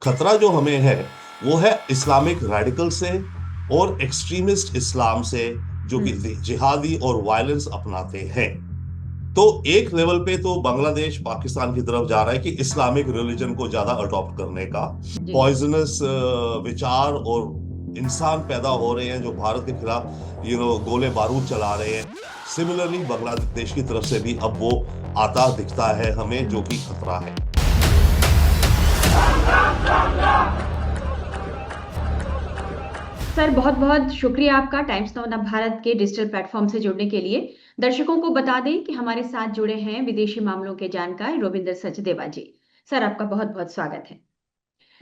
खतरा जो हमें है वो है इस्लामिक रेडिकल से और एक्सट्रीमिस्ट इस्लाम से, जो कि हम्म। जिहादी और वायलेंस अपनाते हैं। तो एक लेवल पे तो बांग्लादेश पाकिस्तान की तरफ जा रहा है कि इस्लामिक रिलीजन को ज्यादा अडॉप्ट करने का, जी। पॉइजनस विचार और इंसान पैदा हो रहे हैं जो भारत के खिलाफ गोले बारूद चला रहे हैं। सिमिलरली बांग्लादेश की तरफ से भी अब वो आता दिखता है हमें, जो कि खतरा है। सर, बहुत बहुत शुक्रिया आपका टाइम्स नाउ भारत के डिजिटल प्लेटफॉर्म से जुड़ने के लिए। दर्शकों को बता दें कि हमारे साथ जुड़े हैं विदेशी मामलों के जानकार रोविंदर सचदेवा जी। सर, आपका बहुत बहुत स्वागत है।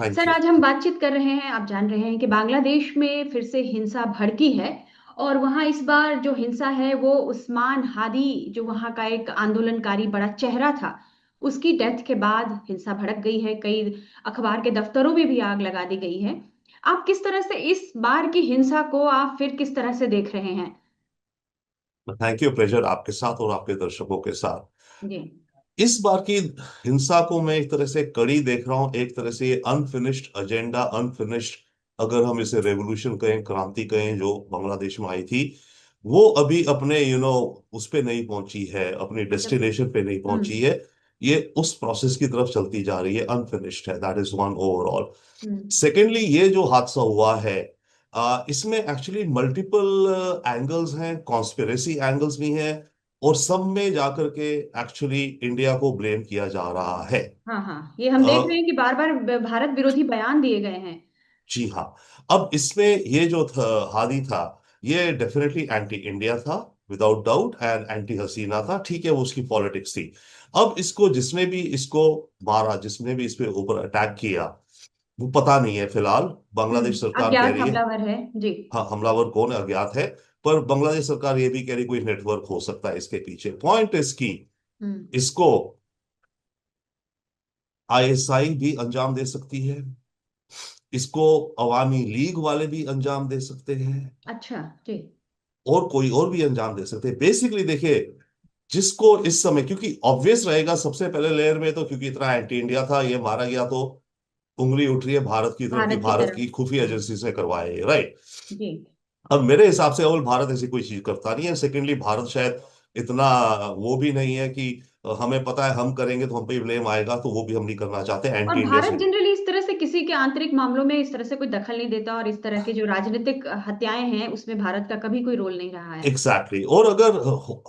Thank sir, you. आज हम बातचीत कर रहे हैं, आप जान रहे हैं कि बांग्लादेश में फिर से हिंसा भड़की है। और वहां इस बार जो हिंसा है वो उस्मान हादी, जो वहां का एक आंदोलनकारी बड़ा चेहरा था, उसकी डेथ के बाद हिंसा भड़क गई है। कई अखबार के दफ्तरों में भी आग लगा दी गई है। आप किस तरह से इस बार की हिंसा को आप फिर किस तरह से देख रहे हैं? थैंक यू, प्लेजर आपके साथ और आपके दर्शकों के साथ। जी। इस बार की हिंसा को मैं एक तरह से कड़ी देख रहा हूं, एक तरह से ये अनफिनिश्ड एजेंडा, अनफिनिश्ड, अगर हम इसे रेवोल्यूशन कहें, क्रांति कहें, जो बांग्लादेश में आई थी, वो अभी अपने उस पे नहीं पहुंची है, अपनी जब। डेस्टिनेशन पे नहीं पहुंची हम्म। है। ये उस प्रोसेस की तरफ चलती जा रही है, अनफिनिश्ड है, that is one overall. Hmm. Secondly, ये जो हादसा हुआ है, इसमें एक्चुअली मल्टीपल एंगल्स हैं, कॉन्स्पिरेसी एंगल्स भी हैं, और सब में जाकर के एक्चुअली इंडिया को ब्लेम किया जा रहा है। हाँ हाँ, ये हम देख रहे अ, हैं कि बार बार भारत विरोधी बयान दिए गए हैं। जी हाँ। अब इसमें ये जो हादी था, ये डेफिनेटली एंटी इंडिया था, विदाउट डाउट, एंड एंटी हसीना था, ठीक है, वो उसकी पॉलिटिक्स थी। अब इसको जिसने भी इसको मारा, जिसने भी इस पे ऊपर अटैक किया, वो पता नहीं है फिलहाल। बांग्लादेश सरकार कह अज्ञात रही है, हमलावर है जी। हाँ, हमलावर कौन है अज्ञात है। पर बांग्लादेश सरकार ये भी कह रही कोई नेटवर्क हो सकता है इसके पीछे। पॉइंट इसकी, हम्म। इसको आईएसआई भी अंजाम दे सकती है, इसको अवामी लीग वाले भी अंजाम दे सकते हैं, अच्छा जी। और कोई और भी अंजाम दे सकते हैं। बेसिकली देखिए, जिसको इस समय, क्योंकि ऑब्वियस रहेगा सबसे पहले लेयर में, तो क्योंकि इतना एंटी इंडिया था, ये मारा गया, तो उंगली उठ रही है भारत की तरफ कि भारत की भारत तरफ। की खुफिया हम्म। एजेंसी से करवाए, राइट। जी। अब मेरे हिसाब से अव्वल भारत ऐसी कोई चीज करता नहीं है। सेकेंडली, भारत शायद इतना वो भी नहीं है कि हमें पता है हम करेंगे तो हम पे ही ब्लेम आएगा, तो वो भी हम नहीं करना चाहते, और एंटी इंडिया भारत से। जनरली इस तरह से किसी के आंतरिक मामलों में इस तरह से कोई दखल नहीं देता, और इस तरह के जो राजनीतिक हत्याएं हैं उसमें भारत का कभी कोई रोल नहीं रहा है। Exactly exactly। और अगर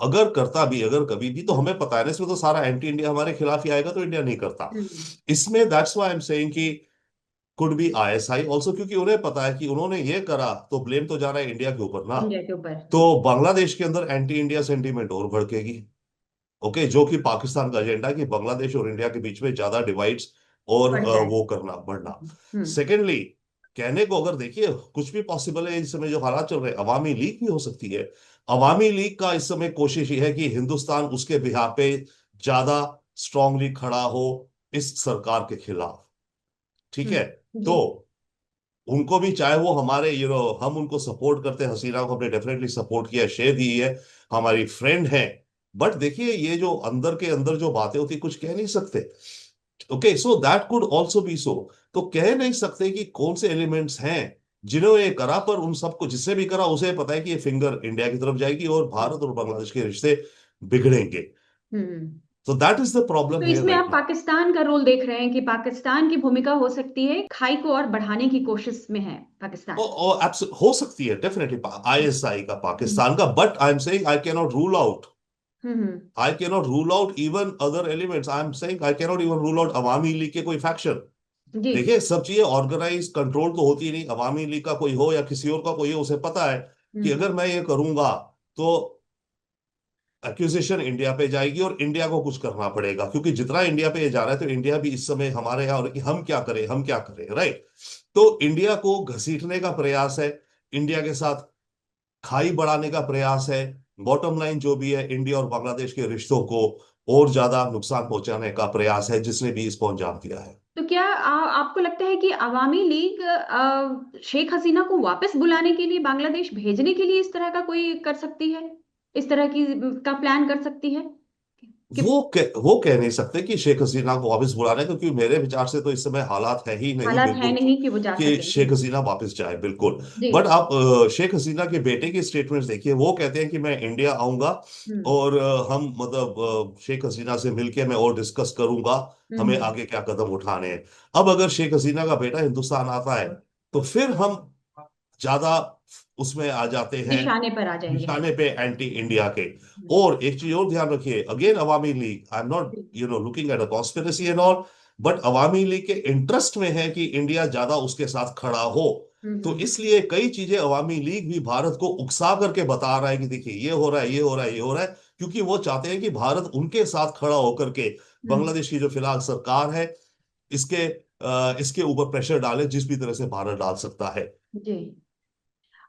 अगर करता भी, अगर कभी भी, तो हम्म। हमें पता है ना, इसमें तो सारा एंटी इंडिया हमारे खिलाफ ही आएगा, तो इंडिया नहीं करता। हम्म। इसमें that's why I am saying कि कुड बी आईएसआई ऑल्सो, क्योंकि उन्हें पता है कि उन्होंने ये करा तो ब्लेम तो जा रहा है इंडिया के ऊपर ना। इंडिया के ऊपर तो जी। बांग्लादेश के अंदर एंटी इंडिया सेंटीमेंट और भड़केगी। ओके, जो कि पाकिस्तान का एजेंडा है कि बांग्लादेश और इंडिया के बीच में ज्यादा डिवाइड्स और बढ़ जाए। वो करना, बढ़ना। हम्म। सेकेंडली, कहने को अगर देखिए, कुछ भी पॉसिबल है इस समय जो हालात चल रहे हैं, अवामी लीग भी हो सकती है। अवामी लीग का इस समय कोशिश ये है कि हिंदुस्तान उसके बिहार पे ज्यादा स्ट्रांगली खड़ा हो इस सरकार के खिलाफ, ठीक है। जी। तो उनको भी, चाहे वो हमारे हम उनको सपोर्ट करते हैं, हसीना को हमने डेफिनेटली सपोर्ट किया, शेयर दी है, हमारी फ्रेंड है। बट देखिए, ये जो अंदर के अंदर जो बातें होती, कुछ कह नहीं सकते। Okay, so that could also be so. तो कह नहीं सकते कि कौन से एलिमेंट्स हैं जिन्होंने ये करा, पर उन सबको, जिससे भी करा उसे पता है कि ये फिंगर इंडिया की तरफ जाएगी और भारत और बांग्लादेश के रिश्ते बिगड़ेंगे। हम्म। तो दैट इज द प्रॉब्लम तो है इसमें राइट आप नाउ। पाकिस्तान का रोल देख रहे हैं कि पाकिस्तान की भूमिका हो सकती है, खाई को और बढ़ाने की कोशिश में है पाकिस्तान। हो सकती है डेफिनेटली आईएसआई का, हम्म। पाकिस्तान का, but I am saying I can not rule out, hmm. I cannot rule out even other elements. I'm saying I cannot even rule out अवामी लीग के कोई फैक्शन। जी। देखिए, सब चीजें ऑर्गेनाइज कंट्रोल तो होती नहीं, अवामी लीग का कोई हो या किसी और का कोई हो, उसे पता है कि हम्म। अगर मैं ये करूंगा तो एक्यूजेशन इंडिया पे जाएगी और इंडिया को कुछ करना पड़ेगा, क्योंकि जितना इंडिया पे ये जा रहा है, तो इंडिया भी इस समय हमारे यहाँ हो रहा है कि हम क्या करें, हम क्या करें, राइट। तो इंडिया को घसीटने का प्रयास है, इंडिया के साथ खाई बढ़ाने का प्रयास है। बॉटम लाइन जो भी है, इंडिया और बांग्लादेश के रिश्तों को और ज्यादा नुकसान पहुंचाने का प्रयास है, जिसने भी इसको अंजाम दिया है। तो क्या आपको लगता है कि अवामी लीग शेख हसीना को वापस बुलाने के लिए, बांग्लादेश भेजने के लिए इस तरह का कोई कर सकती है, इस तरह की का प्लान कर सकती है? कि वो कह नहीं सकते कि शेख हसीना को वापस बुलाना है, क्योंकि मेरे विचार से तो इस समय हालात है ही नहीं हालात है बिल्कुल नहीं कि वो जा कि सके। जी। शेख हसीना वापस जाए, बिल्कुल। जी। बट आप शेख हसीना के बेटे की स्टेटमेंट्स देखिए, वो कहते हैं कि मैं इंडिया आऊंगा हम्म। और हम मतलब शेख हसीना से मिलके मैं और डिस्कस करूंगा हमें हम्म। आगे क्या कदम उठाने हैं। अब अगर शेख हसीना का बेटा हिंदुस्तान आता है तो फिर हम ज्यादा उसमें आ जाते हैं, निशाने पर आ जाएंगे हम। निशाने पे एंटी इंडिया के। हम्म। और एक चीज और ध्यान रखिए, again Awami League, I am not जी। Looking at a conspiracy and all, but Awami League के इंटरेस्ट में है कि इंडिया ज्यादा उसके साथ खड़ा हो। तो हम्म। इसलिए कई चीजें अवामी लीग भी भारत को उकसा करके बता रहा है कि देखिए ये हो रहा है, ये हो रहा है, ये हो रहा है, क्योंकि वो चाहते हैं कि भारत उनके साथ खड़ा होकर के हम्म। बांग्लादेश की जो फिलहाल सरकार है इसके इसके ऊपर प्रेशर डाले, जिस भी तरह से भारत डाल सकता है। जी।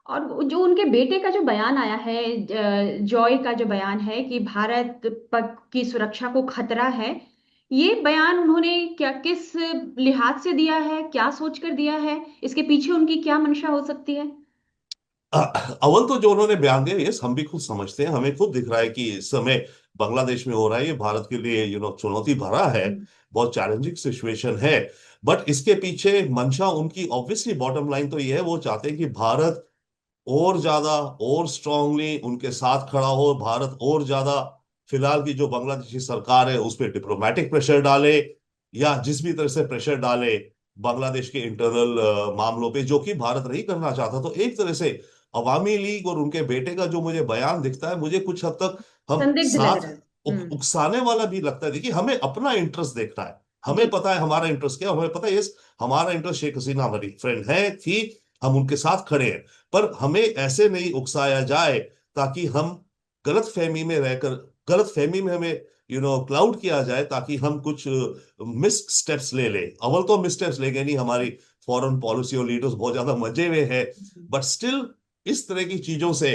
और जो उनके बेटे का जो बयान आया है, जॉय का जो बयान है कि भारत की सुरक्षा को खतरा है, ये बयान उन्होंने क्या, किस लिहाज से दिया है, क्या सोचकर दिया है, इसके पीछे उनकी क्या मंशा हो सकती है? अव्वल तो जो उन्होंने बयान दिया, यस हम भी खुद समझते हैं, हमें खुद दिख रहा है कि इस समय बांग्लादेश में हो रहा है ये भारत के लिए चुनौती भरा है, हम्म। बहुत चैलेंजिंग सिचुएशन है। बट इसके पीछे मंशा उनकी ऑब्वियसली बॉटम लाइन तो ये है, वो चाहते हैं कि भारत और ज्यादा और स्ट्रांगली उनके साथ खड़ा हो, भारत और ज्यादा फिलहाल की जो बांग्लादेशी सरकार है उस पर डिप्लोमेटिक प्रेशर डाले, या जिस भी तरह से प्रेशर डाले बांग्लादेश के इंटरनल मामलों पे, जो कि भारत नहीं करना चाहता। तो एक तरह से अवामी लीग और उनके बेटे का जो मुझे बयान दिखता है, मुझे कुछ हद तक हम संदिग्ध लग साथ रहा है। हम्म। उकसाने वाला भी लगता है। देखिए हमें अपना इंटरेस्ट देखना है, जी। हमें पता है हमारा इंटरेस्ट क्या है, हमें पता है यस हमारा इंटरेस्ट शेख हसीना हमारी फ्रेंड है थी, हम उनके साथ खड़े हैं। पर हमें ऐसे नहीं उकसाया जाए ताकि हम गलत फहमी में रहकर, गलत फहमी में हमें क्लाउड किया जाए, ताकि हम कुछ मिस स्टेप्स ले ले। अव्वल तो मिस स्टेप्स लेंगे नहीं, हमारी फॉरेन पॉलिसी और लीडर्स बहुत ज्यादा मजे में है, हम्म। बट स्टिल इस तरह की चीजों से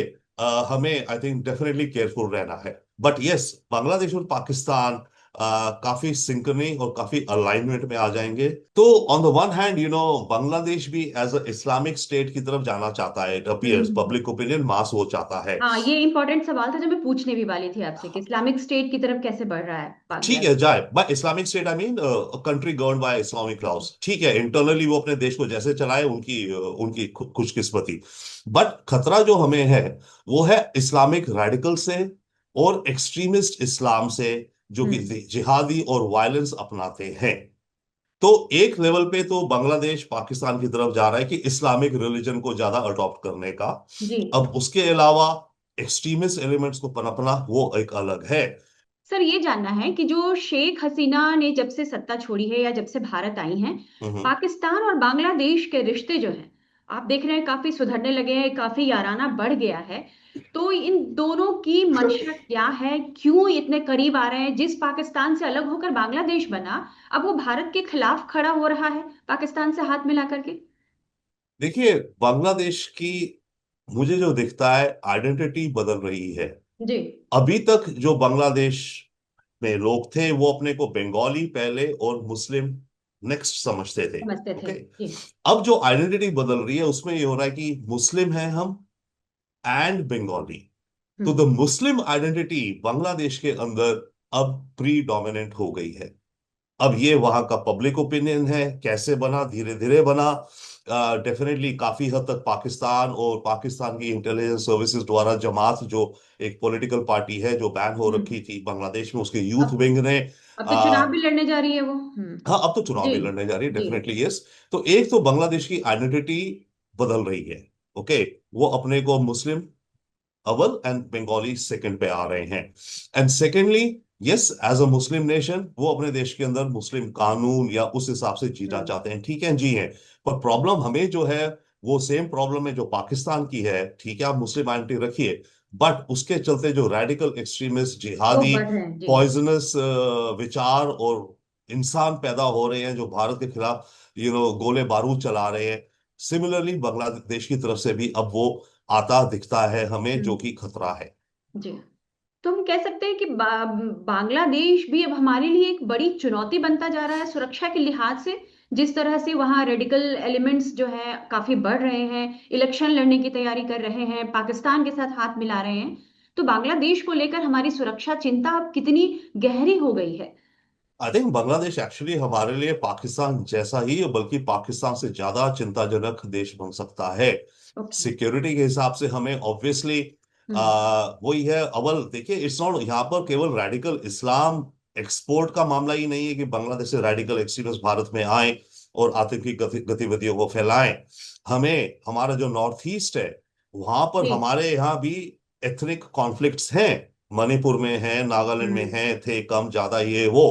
हमें आई थिंक डेफिनेटली केयरफुल रहना है। बट यस बांग्लादेश और पाकिस्तान काफी सिंक्रनी और काफी अलाइनमेंट में आ जाएंगे। तो on the one hand Bangladesh भी एज अ इस्लामिक स्टेट की तरफ जाना चाहता है, it appears hmm. Public opinion mass वो चाहता है। हाँ, ये इंपॉर्टेंट सवाल था जो मैं पूछने भी वाली थी आपसे, कि इस्लामिक स्टेट की तरफ कैसे बढ़ रहा है ठीक है, बांग्लादेश। जाए by Islamic state I mean country govern by Islamic laws, ठीक है, इंटरनली वो अपने देश को जैसे चलाए उनकी उनकी खुशकिस्मती। बट खतरा जो हमें है वो है इस्लामिक रेडिकल से और एक्सट्रीमिस्ट इस्लाम से, जो कि हम्म। जिहादी और वायलेंस अपनाते हैं। तो एक लेवल पे तो बांग्लादेश पाकिस्तान की तरफ जा रहा है कि इस्लामिक रिलीजन को ज्यादा अडॉप्ट करने का। जी। अब उसके अलावा एक्सट्रीमिस्ट एलिमेंट्स को पनपना वो एक अलग है। सर, ये जानना है कि जो शेख हसीना ने जब से सत्ता छोड़ी है या जब से भारत आई हैं, हम्म। पाकिस्तान और बांग्लादेश के रिश्ते जो हैं, आप देख रहे हैं काफी सुधरने लगे हैं, काफी याराना बढ़ गया है। तो इन दोनों की मंशा क्या है, क्यों इतने करीब आ रहे हैं? जिस पाकिस्तान से अलग होकर बांग्लादेश बना, अब वो भारत के खिलाफ खड़ा हो रहा है पाकिस्तान से हाथ मिला करके। देखिए बांग्लादेश की मुझे जो दिखता है आइडेंटिटी बदल रही है। जी। अभी तक जो बांग्लादेश में लोग थे वो अपने को बंगाली पहले और मुस्लिम नेक्स्ट समझते थे। समझते थे। ओके, जी। अब जो आइडेंटिटी बदल रही है उसमें ये हो रहा है कि मुस्लिम है हम एंड बंगाली। तो the hmm. Muslim identity Bangladesh के अंदर अब प्री डोमिनेंट हो गई है। अब ये वहां का पब्लिक ओपिनियन है, कैसे बना, धीरे धीरे बना। डेफिनेटली काफी हद तक पाकिस्तान और पाकिस्तान की इंटेलिजेंस सर्विसेज द्वारा जमात जो एक पॉलिटिकल पार्टी है जो बैन हो हम्म। रखी थी बांग्लादेश में, उसके यूथ अब विंग ने अब तो आ, चुनाव भी लड़ने जा रही है वो। हम्म। हाँ अब तो चुनाव जी। भी लड़ने जा रही है, जी। Definitely yes. तो एक तो बांग्लादेश की आइडेंटिटी बदल रही है। ओके, वो अपने को मुस्लिम अव्वल एंड बंगाली सेकंड पे आ रहे हैं। And secondly yes as a Muslim nation वो अपने देश के अंदर मुस्लिम कानून या उस हिसाब से जीना हम्म। चाहते हैं, ठीक है जी हैं। पर प्रॉब्लम हमें जो है वो सेम प्रॉब्लम है जो पाकिस्तान की है। ठीक है आप मुस्लिम आइडेंटिटी रखिए, बट उसके चलते जो रेडिकल एक्सट्रीमिस्ट वो जिहादी बढ़ रहे हैं। जी। पॉइजनस विचार और इंसान पैदा हो रहे हैं जो भारत के खिलाफ गोले बारूद चला रहे हैं, सिमिलरली बांग्लादेश की तरफ से भी अब वो आता दिखता है हमें, जो हम्म। कि खतरा है। जी। तो हम कह सकते हैं कि बांग्लादेश भी अब हमारे लिए एक बड़ी चुनौती बनता जा रहा है सुरक्षा के लिहाज से। जिस तरह से वहाँ रेडिकल एलिमेंट्स जो है काफी बढ़ रहे हैं, इलेक्शन लड़ने की तैयारी कर रहे हैं, पाकिस्तान के साथ हाथ मिला रहे हैं, तो बांग्लादेश को लेकर हमारी सुरक्षा चिंता अब कितनी गहरी हो गई है? आई थिंक बांग्लादेश एक्चुअली हमारे लिए पाकिस्तान जैसा ही, बल्कि पाकिस्तान से ज्यादा चिंताजनक देश बन सकता है। ओके। सिक्योरिटी के हिसाब से हमें ऑब्वियसली हम्म। वही है। अव्वल देखिए, इट्स नॉट यहाँ पर केवल रेडिकल इस्लाम एक्सपोर्ट का मामला ही नहीं है कि बांग्लादेश से रेडिकल एक्सट्रीमिस्ट भारत में आए और आतंकी गतिविधियों को फैलाएं। हमें हमारा जो नॉर्थ ईस्ट है, वहां पर जी। हमारे यहाँ भी एथनिक कॉन्फ्लिक्ट्स हैं। मणिपुर में है, नागालैंड में हम्म। है, थे कम ज्यादा ये वो।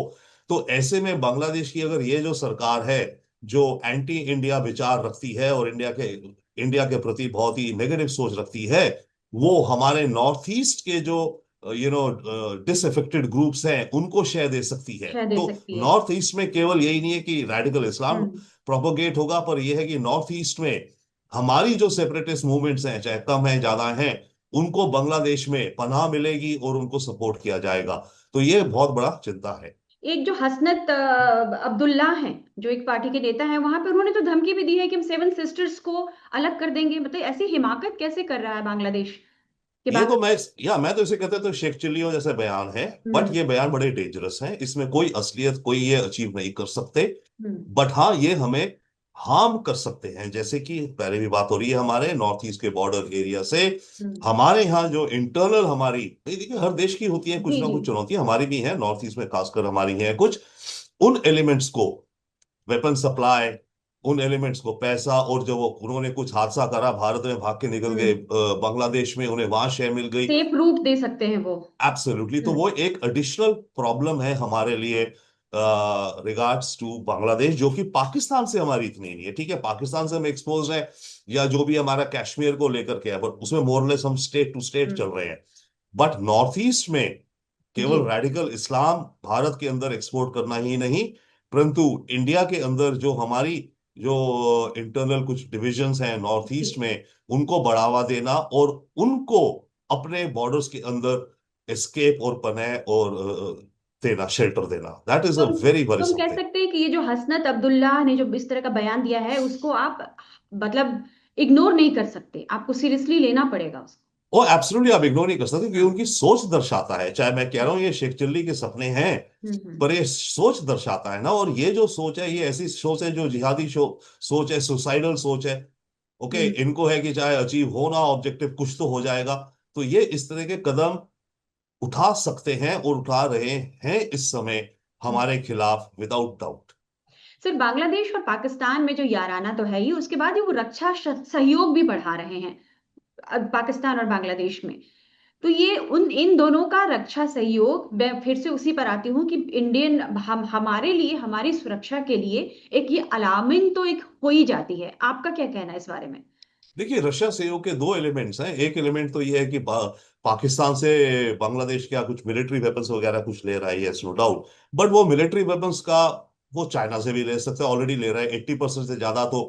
तो ऐसे में बांग्लादेश की अगर ये जो सरकार है, जो एंटी इंडिया विचार रखती है और इंडिया के प्रति बहुत ही नेगेटिव सोच रखती है, वो हमारे नॉर्थ ईस्ट के जो डिसअफेक्टेड ग्रुप्स हैं उनको शय दे सकती है। शह दे तो सकती है। नॉर्थ ईस्ट में केवल यही नहीं है कि रेडिकल इस्लाम हम्म। प्रोपोगेट होगा, पर यह है कि नॉर्थ ईस्ट में हमारी जो सेपरेटिस्ट मूवमेंट्स हैं, चाहे कम है ज्यादा हैं, उनको बांग्लादेश में पनाह मिलेगी और उनको सपोर्ट किया जाएगा। तो ये बहुत बड़ा चिंता है। एक जो हसनत अब्दुल्ला हैं, जो एक पार्टी के नेता हैं, वहां पे उन्होंने तो धमकी भी दी है कि हम सेवन सिस्टर्स को अलग कर देंगे। मतलब ऐसी हिमाकत कैसे कर रहा है बांग्लादेश के ये बाद? तो मैं तो इसे कहते हैं तो शेख चिल्लियों जैसे बयान है। बट हम्म। ये बयान बड़े डेंजरस हैं, इसमें कोई असलियत कोई ये अचीव नहीं कर सकते। हम्म। बट हाँ, ये हमें हार्म कर सकते हैं। जैसे कि पहले भी बात हो रही है हमारे नॉर्थ ईस्ट के बॉर्डर एरिया से। हम्म। हमारे यहाँ जो इंटरनल हमारी, ये देखिए हर देश की होती है कुछ जी ना जी। कुछ चुनौती, हमारी भी है नॉर्थ ईस्ट में, खासकर हमारी है कुछ। उन एलिमेंट्स को वेपन सप्लाई, उन एलिमेंट्स को पैसा, और जो वो उन्होंने कुछ हादसा करा, भारत में भाग के निकल गए, हम्म। बांग्लादेश में उन्हें वहां शय मिल गई। सेफ रूट दे सकते हैं वो। एब्सोल्युटली। तो हम्म। वो एक एडिशनल प्रॉब्लम है हमारे लिए रिगार्ड्स टू बांग्लादेश, जो कि पाकिस्तान से हमारी इतनी नहीं है। ठीक है, पाकिस्तान से हम एक्सपोज है, या जो भी हमारा कश्मीर को लेकर के है, बट उसमें मोरलेस हम स्टेट टू स्टेट चल हम्म। रहे हैं। बट नॉर्थ ईस्ट में जी। केवल रेडिकल इस्लाम भारत के अंदर एक्सपोर्ट करना ही नहीं, परंतु इंडिया के अंदर जो हमारी जो इंटरनल कुछ डिविजन्स हैं नॉर्थ जी। ईस्ट में, उनको बढ़ावा देना और उनको अपने बॉर्डर्स के अंदर एस्केप और पनाह और देना, शेल्टर देना, दैट इज अ तुम वेरी तुम वरीसम कह थिंग। सकते हैं कि ये जो हसनत अब्दुल्ला ने जो इस तरह का बयान दिया है, उसको आप मतलब इग्नोर नहीं कर सकते, आपको सीरियसली लेना पड़ेगा उसको। वो एब्सोल्युटली आप इग्नोर नहीं कर सकते, क्योंकि हाँ। उनकी सोच दर्शाता है। चाहे मैं कह रहा हूं ये शेख चिल्ली के सपने हैं, हम्म। पर ये सोच दर्शाता है ना। और ये जो सोच है, ये ऐसी सोच है जो जिहादी सोच है, सुसाइडल सोच है। ओके, हम्म। इनको है कि चाहे अचीव हो ना ऑब्जेक्टिव, कुछ तो हो जाएगा। तो ये इस तरह के कदम उठा सकते हैं और उठा रहे हैं इस समय हम्म। हमारे खिलाफ, विदाउट डाउट। सिर्फ बांग्लादेश और पाकिस्तान में जो याराना तो है ही, उसके बाद ही वो रक्षा सहयोग भी बढ़ा रहे हैं पाकिस्तान और बांग्लादेश में। तो ये उन इन दोनों का रक्षा सहयोग, मैं फिर से उसी पर आती हूँ कि इंडियन हमारे लिए, हमारी सुरक्षा के लिए एक ये अलार्मिंग तो एक हो ही जाती है। आपका क्या कहना है इस बारे में? देखिए, रशिया सहयोग के दो एलिमेंट्स हैं। एक एलिमेंट तो ये है कि पाकिस्तान से बांग्लादेश क्या कुछ मिलिट्री वेपन्स वगैरह कुछ ले रहा है, यस, नो डाउट। बट वो मिलिट्री वेपन्स का वो चाइना से भी ले सकते हैं, ऑलरेडी ले रहा है। 80% से ज्यादा तो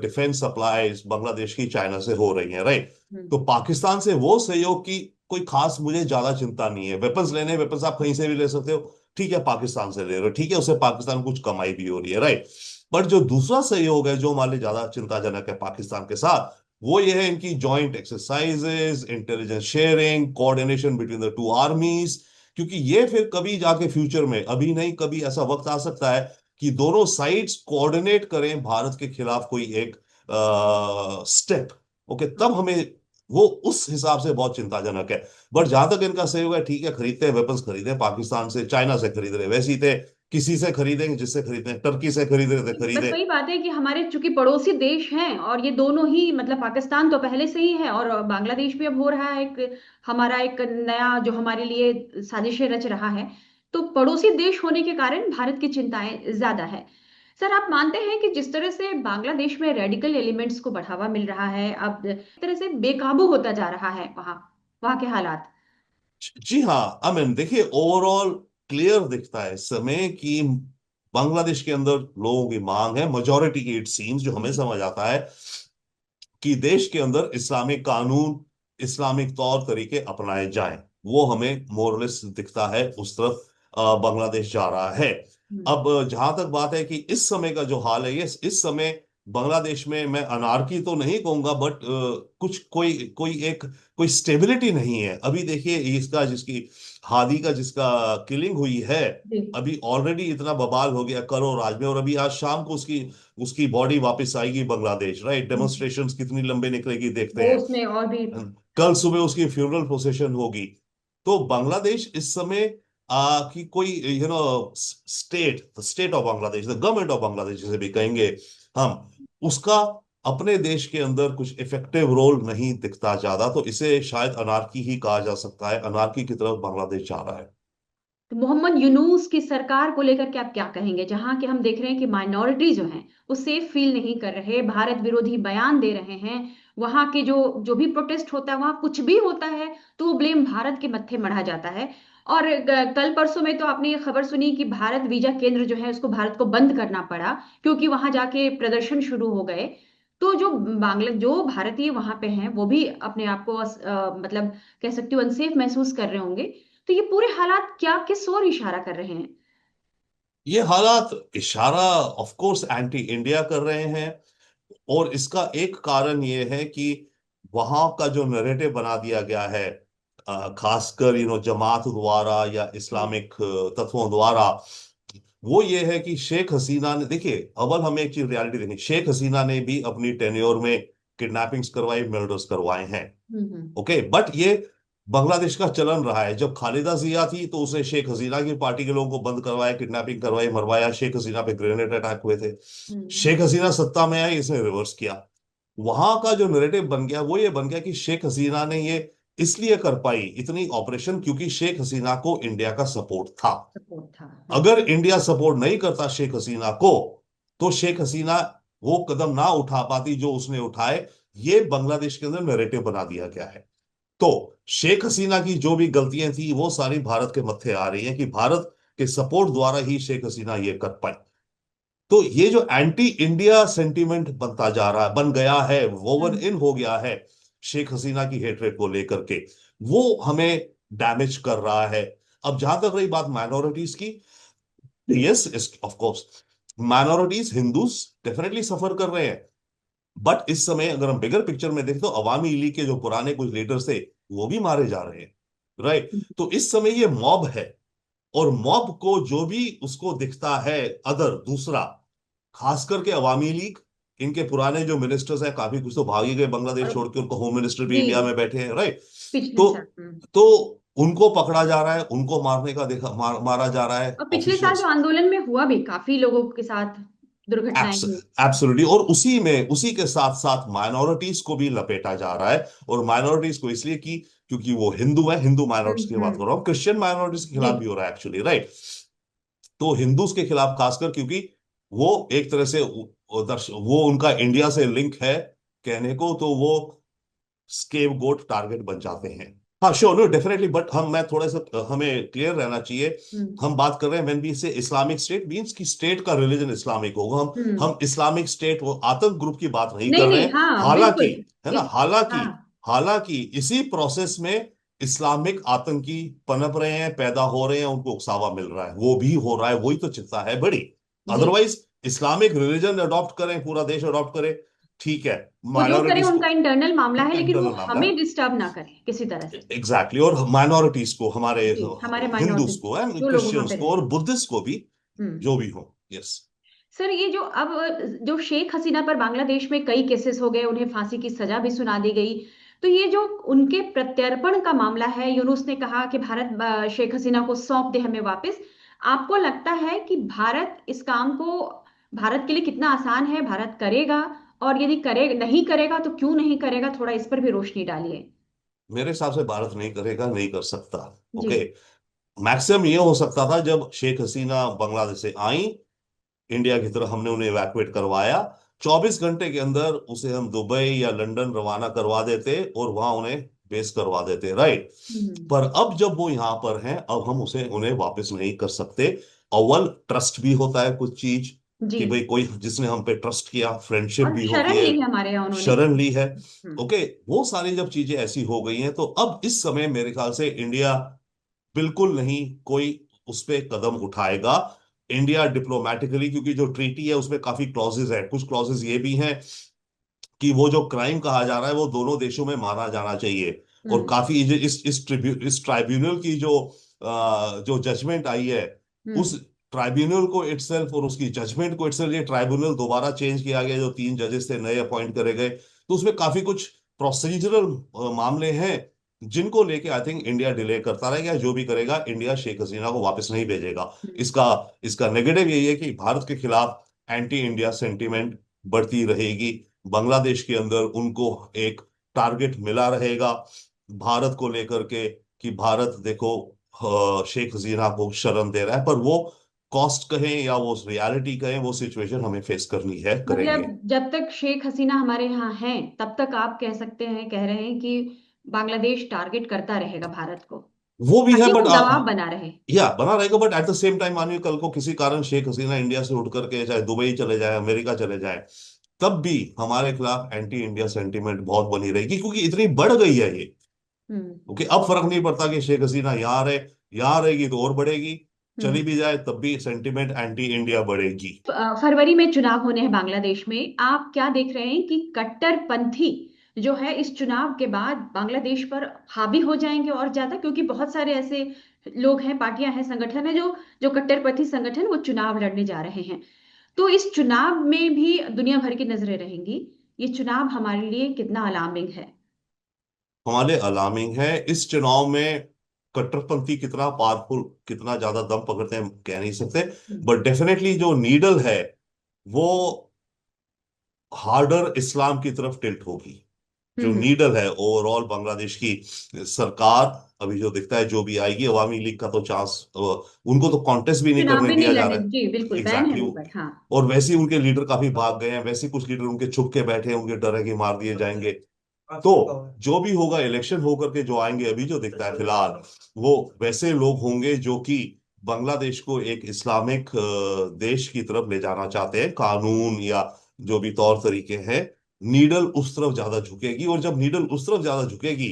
डिफेंस सप्लाईज बांग्लादेश की चाइना से हो रही है, राइट। हम्म। तो पाकिस्तान से वो सहयोग की कोई खास मुझे ज्यादा चिंता नहीं है। वेपन्स लेने, वेपन्स आप कहीं से भी ले सकते हो, ठीक है, पाकिस्तान से ले रहे हो, ठीक है, उससे पाकिस्तान को कुछ कमाई भी हो रही है, राइट। बट जो दूसरा सहयोग है, जो हमारे लिए ज्यादा चिंताजनक है पाकिस्तान के साथ, वो ये है इनकी joint exercises, intelligence sharing, coordination between the two आर्मीज। क्योंकि ये फिर कभी जाके फ्यूचर में, अभी नहीं कभी, ऐसा वक्त आ सकता है कि दोनों साइड्स कोऑर्डिनेट करें भारत के खिलाफ कोई एक स्टेप। ओके, तब हमें वो उस हिसाब से बहुत चिंताजनक है। बट जहां तक इनका सहयोग है, ठीक है, खरीदते हैं वेपन्स, खरीदे पाकिस्तान से, चाइना से खरीद रहे, वैसे ही थे, किसी से खरीदेंगे जिससे खरीदते हैं, टर्की से खरीद रहे थे, बस खरीदे। वही बात है कि हमारे चूंकि पड़ोसी देश हैं, और ये दोनों ही, मतलब पाकिस्तान तो पहले से ही है और बांग्लादेश भी अब हो रहा है एक, हमारा एक नया जो हमारे लिए साजिशें रच रहा है। तो पड़ोसी देश होने के कारण भारत की चिंताएं ज्यादा है। सर, आप मानते हैं कि जिस तरह से बांग्लादेश में रेडिकल एलिमेंट्स को बढ़ावा मिल रहा है, अब एक तरह से बेकाबू होता जा रहा है वहां, वहां के हालात? जी हाँ, आई मीन देखिए, ओवरऑल क्लियर दिखता है इस समय कि बांग्लादेश के अंदर लोगों की मांग है, मेजोरिटी की इट सीम्स, जो हमें जी। समझ आता है कि देश के अंदर इस्लामिक कानून, इस्लामिक तौर तरीके अपनाए जाएं। वो हमें मोरलेस दिखता है, उस तरफ बांग्लादेश जा रहा है। हम्म। अब जहां तक बात है कि इस समय का जो हाल है, ये इस समय बांग्लादेश में मैं अनारकी तो नहीं कहूंगा, बट कुछ कोई कोई स्टेबिलिटी नहीं है अभी। देखिए इसका जिसकी हादी का जिसका किलिंग हुई है, जी। अभी ऑलरेडी इतना बवाल हो गया करोड़ राज में, और अभी आज शाम को उसकी उसकी बॉडी वापस आएगी बांग्लादेश, राइट। हम्म। डेमोन्स्ट्रेशंस कितनी लंबे निकलेगी देखते वो हैं। उसमें और भी। कल सुबह उसकी फ्यूनरल प्रोसेशन होगी। तो बांग्लादेश इस समय की कोई state, state of Bangladesh, the government of Bangladesh जिसे भी कहेंगे हम, उसका अपने देश के अंदर कुछ इफेक्टिव रोल नहीं दिखता ज्यादा। तो इसे शायद अनारकी ही कहा जा सकता है, अनारकी की तरफ बांग्लादेश जा रहा है। तो मोहम्मद यूनूस की सरकार को लेकर के आप क्या कहेंगे, जहां के हम देख रहे हैं कि माइनॉरिटी जो हैं वो सेफ फील नहीं कर रहे, भारत विरोधी बयान दे रहे हैं। वहां के जो जो भी प्रोटेस्ट होता है, वहां कुछ भी होता है तो वो ब्लेम भारत के मत्थे मढ़ा जाता है। और कल परसों में तो आपने ये खबर सुनी कि भारत वीजा केंद्र जो है उसको भारत को बंद करना पड़ा, क्योंकि वहां जाके प्रदर्शन शुरू हो गए। तो जो भारतीय वहां पे हैं वो भी अपने आप को मतलब कह सकती हूँ अनसेफ महसूस कर रहे होंगे। तो ये पूरे हालात क्या किस ओर इशारा कर रहे हैं? ये हालात इशारा ऑफ कोर्स एंटी इंडिया कर रहे हैं। और इसका एक कारण ये है कि वहां का जो नैरेटिव बना दिया गया है, खासकर जमात द्वारा या हम्म। इस्लामिक तत्वों द्वारा, वो ये है कि शेख हसीना ने, देखिए अव्वल हमें एक चीज रियलिटी देखनी, शेख हसीना ने भी अपनी टेन्योर में किडनैपिंग्स करवाई, मर्डर्स करवाए हैं। हम्म। ओके, बट ये बांग्लादेश का चलन रहा है। जब खालिदा जिया थी तो उसने शेख हसीना की पार्टी के लोगों को बंद करवाया, किडनैपिंग करवाई, मरवाया। शेख हसीना पे ग्रेनेड अटैक हुए थे। हम्म। शेख हसीना सत्ता में आई, इसने रिवर्स किया। वहां का जो नैरेटिव बन गया वो ये बन गया कि शेख हसीना ने ये इसलिए कर पाई इतनी ऑपरेशन क्योंकि शेख हसीना को इंडिया का सपोर्ट था। सपोर्ट था। अगर इंडिया सपोर्ट नहीं करता शेख हसीना को, तो शेख हसीना वो कदम ना उठा पाती जो उसने उठाए। ये बांग्लादेश के अंदर नैरेटिव बना दिया गया है। तो शेख हसीना की जो भी गलतियां थी वो सारी भारत के मत्थे आ रही हैं कि भारत के सपोर्ट द्वारा ही शेख हसीना ये कर पाई। तो ये जो एंटी इंडिया सेंटीमेंट बनता जा रहा है, बन गया है, वोवन इन हम्म। हो गया है शेख हसीना की हेट्रेड को लेकर के, वो हमें डैमेज कर रहा है। अब जहां तक रही बात माइनॉरिटीज की, yes of course minorities Hindus definitely suffer कर रहे हैं। बट इस समय अगर हम बिगर पिक्चर में देखें तो अवामी लीग के जो पुराने कुछ लीडर्स थे वो भी मारे जा रहे हैं, राइट। तो इस समय ये मॉब है, और मॉब को जो भी उसको दिखता है अदर दूसरा, खास करके अवामी लीग, इनके पुराने जो मिनिस्टर्स हैं काफी कुछ तो भाग ही गए बांग्लादेश और छोड़ के, उनको होम मिनिस्टर भी जी, इंडिया में बैठे हैं, राइट। पिछले तो साल। तो उनको पकड़ा जा रहा है, उनको मारने का देखा मारा जा रहा है और पिछले साल जो ऑफिशियल्स। आंदोलन में हुआ भी, काफी लोगों के साथ दुर्घटनाएं हुई। एब्सोल्युटली। और उसी में उसी के साथ साथ माइनॉरिटीज को भी लपेटा जा रहा है। और माइनॉरिटीज को इसलिए कि क्योंकि वो हिंदू है, हिंदू माइनॉरिटीज की बात कर रहा हूँ, क्रिश्चियन माइनॉरिटीज के जी। खिलाफ भी हो रहा है एक्चुअली, राइट। तो हिंदूज के खिलाफ खासकर क्योंकि वो एक तरह से वो उनका इंडिया से लिंक है कहने को, तो वो स्केप गोट टारगेट बन जाते हैं। हाँ श्योर, नो डेफिनेटली, बट मैं थोड़ा सा हमें क्लियर रहना चाहिए। हम्म। हम बात कर रहे हैं व्हेन वी से इस्लामिक स्टेट मींस कि स्टेट का रिलीजन इस्लामिक होगा। हम्म। हम इस्लामिक स्टेट वो आतंक ग्रुप की बात नहीं नहीं कर रहे नहीं, हैं। हाँ हालांकि, बिल्कुल। है ना, इस हालांकि, हाँ। हालांकि इसी प्रोसेस में इस्लामिक आतंकी पनप रहे हैं, पैदा हो रहे हैं, उनको उकसावा मिल रहा है, वो भी हो रहा है, वही तो चिंता है बड़ी। जी। अदरवाइज इस्लामिक रिलीजन अडॉप्ट करें, पूरा देश अडॉप्ट करे, ठीक है, वो जो करे माइनॉरिटीज उनका को इंटरनल मामला है, लेकिन वो इंटरनल मामला हमें है, डिस्टर्ब ना करे किसी तरह से। एग्जैक्टली। और माइनॉरिटीज को, हमारे जी, हमारे हिंदूज माइनॉरिटी को एंड जो लोग वहां क्रिश्चियंस पे को और रहते बुद्धिस्ट को भी, हैं। जो भी हो, यस। सर, ये जो अब जो शेख हसीना पर बांग्लादेश में कई केसेस हो गए, उन्हें फांसी की सजा भी सुना दी गई। तो ये जो उनके प्रत्यर्पण का मामला है, यूनुस ने कहा कि भारत शेख हसीना को सौंप दे हमें वापस। आपको लगता है कि भारत इस काम को, भारत के लिए कितना आसान है, भारत करेगा? और यदि करे नहीं करेगा तो क्यों नहीं करेगा, थोड़ा इस पर भी रोशनी डालिए। मेरे हिसाब से भारत नहीं करेगा, नहीं कर सकता। जी। ओके, मैक्सिमम ये हो सकता था जब शेख हसीना बांग्लादेश से आई, इंडिया की तरफ हमने उन्हें इवैक्यूएट करवाया, 24 घंटे के अंदर उसे हम दुबई या लंदन रवाना करवा देते और वहां उन्हें बेस करवा देते, राइट। हम्म। पर अब जब वो यहां पर हैं, अब हम उसे उन्हें वापस नहीं कर सकते। अव्वल ट्रस्ट भी होता है कुछ चीज, जी। कि भाई कोई जिसने हम पे ट्रस्ट किया, फ्रेंडशिप और भी होती शरण है, ली है हमारे यहाँ उन्होंने। शरण ली है। हम्म। ओके, वो सारी जब चीजें ऐसी हो गई हैं तो अब इस समय मेरे ख्याल से इंडिया बिल्कुल नहीं कोई उस पे कदम उठाएगा। इंडिया डिप्लोमेटिकली, क्योंकि जो ट्रीटी है उसमें काफी क्लॉजेज है, कुछ क्लॉजेज ये भी हैं कि वो जो क्राइम कहा जा रहा है वो दोनों देशों में माना जाना चाहिए। और हम्म। काफी इस ट्राइब्यूनल की जो जजमेंट आई है, उस हम्म। ट्राइब्यूनल को इटसेल्फ और उसकी जजमेंट को इटसेल्फ, ये ट्राइब्यूनल दोबारा चेंज किया गया, जो 3 जजेस थे नए अपॉइंट करे गए, तो उसमें काफी कुछ प्रोसीजरल मामले हैं जिनको लेके आई थिंक इंडिया डिले करता रहेगा। जो भी करेगा, इंडिया शेख हसीना को वापस नहीं भेजेगा। हम्म। इसका इसका नेगेटिव यही है कि भारत के खिलाफ एंटी इंडिया सेंटीमेंट बढ़ती रहेगी। बांग्लादेश के अंदर उनको एक टारगेट मिला रहेगा भारत को लेकर के, कि भारत देखो शेख हसीना को शरण दे रहा है, पर वो कॉस्ट कहें या वो रियलिटी कहें, वो सिचुएशन हमें फेस करनी है, मतलब करेंगे। जब तक शेख हसीना हमारे यहाँ हैं तब तक आप कह रहे हैं कि बांग्लादेश टारगेट करता रहेगा भारत को, वो भी है, ताकि बट वो दबाव बना रहे। या बना रहेगा, but at the same time मानिए कल को किसी कारण शेख हसीना इंडिया से उठ करके चाहे दुबई चले जाए, अमेरिका चले जाए, तब भी हमारे खिलाफ एंटी इंडिया सेंटीमेंट बहुत बनी रहेगी, क्योंकि इतनी बढ़ गई है ये। हम्म। क्योंकि अब फर्क नहीं पड़ता कि शेख हसीना यहाँ रहे, यहाँ रहेगी तो और बढ़ेगी, हम्म। चली भी जाए तब भी सेंटीमेंट एंटी इंडिया बढ़ेगी। फरवरी में चुनाव होने हैं बांग्लादेश में, आप क्या देख रहे हैं कि कट्टरपंथी जो है इस चुनाव के बाद बांग्लादेश पर हावी हो जाएंगे और ज्यादा, क्योंकि बहुत सारे ऐसे लोग हैं, पार्टियां हैं, संगठन है जो जो कट्टरपंथी संगठन वो चुनाव लड़ने जा रहे हैं। तो इस चुनाव में भी दुनिया भर की नजरें रहेंगी। ये चुनाव हमारे लिए कितना अलार्मिंग है। हमारे अलार्मिंग है इस चुनाव में। कट्टरपंथी कितना पावरफुल, कितना ज्यादा दम पकड़ते हैं, हम कह नहीं सकते, हम्म। बट डेफिनेटली जो नीडल है वो हार्डर इस्लाम की तरफ टिल्ट होगी। जो हम्म। नीडल है ओवरऑल बांग्लादेश की सरकार, अभी जो दिखता है जो भी आएगी, अवामी लीग का तो चांस, उनको तो कॉन्टेस्ट भी नहीं चुनाव करने भी नहीं दिया जा लड़ने, रहा है। जी बिल्कुल बैन है एग्जैक्टली उन exactly। पर, हाँ। और वैसे ही उनके लीडर काफी भाग गए हैं, वैसे कुछ लीडर उनके छुप के बैठे हैं, उनके डर है कि मार दिए जाएंगे। तो जो भी होगा, इलेक्शन होकर के जो आएंगे, अभी जो दिखता है फिलहाल, वो वैसे लोग होंगे जो कि बांग्लादेश को एक इस्लामिक देश की तरफ ले जाना चाहते हैं, कानून या जो भी तौर तरीके हैं, नीडल उस तरफ ज्यादा झुकेगी। और जब नीडल उस तरफ ज्यादा झुकेगी,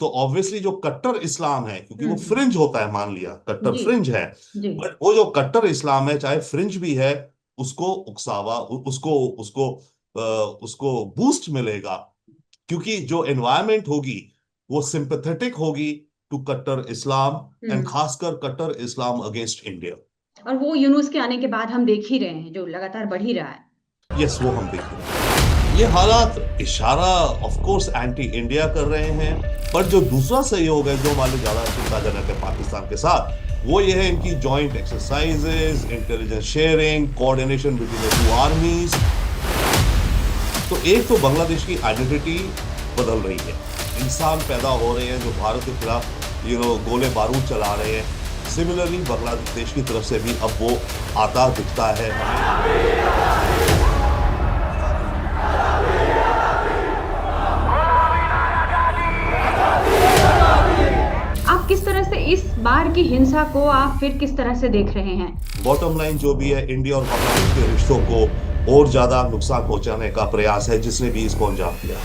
तो ऑब्वियसली जो कट्टर इस्लाम है, क्योंकि वो हम्म। फ्रिंज होता है, मान लिया कट्टर जी। फ्रिंज है, जी। बट वो जो कट्टर इस्लाम है, चाहे फ्रिंज भी है, उसको उकसावा, उसको उसको उसको बूस्ट मिलेगा, क्योंकि जो एनवायरनमेंट होगी वो सिंपैथेटिक होगी टू कट्टर इस्लाम, एंड हम्म। खासकर कट्टर इस्लाम अगेंस्ट इंडिया। और वो यूनुस के आने के बाद हम देख ही रहे हैं, जो लगातार बढ़ ही रहा है। यस, वो हम देख रहे हैं। ये हालात इशारा ऑफ कोर्स एंटी इंडिया कर रहे हैं, पर जो दूसरा सहयोग है जो हमारे ज्यादा चिंताजनक है पाकिस्तान के साथ, वो ये है इनकी joint exercises, intelligence sharing, coordination between the two आर्मीज। तो एक तो बांग्लादेश की आइडेंटिटी बदल रही है, इंसान पैदा हो रहे हैं जो भारत के खिलाफ गोले बारूद चला रहे हैं। सिमिलरली बांग्लादेश की तरफ से भी अब वो आता दिखता है हमें। आप किस तरह से इस बार की हिंसा को आप फिर किस तरह से देख रहे हैं। बॉटम लाइन जो भी है, इंडिया और बांग्लादेश के रिश्तों को और ज्यादा नुकसान पहुंचाने का प्रयास है जिसने भी इसको अंजाम दिया।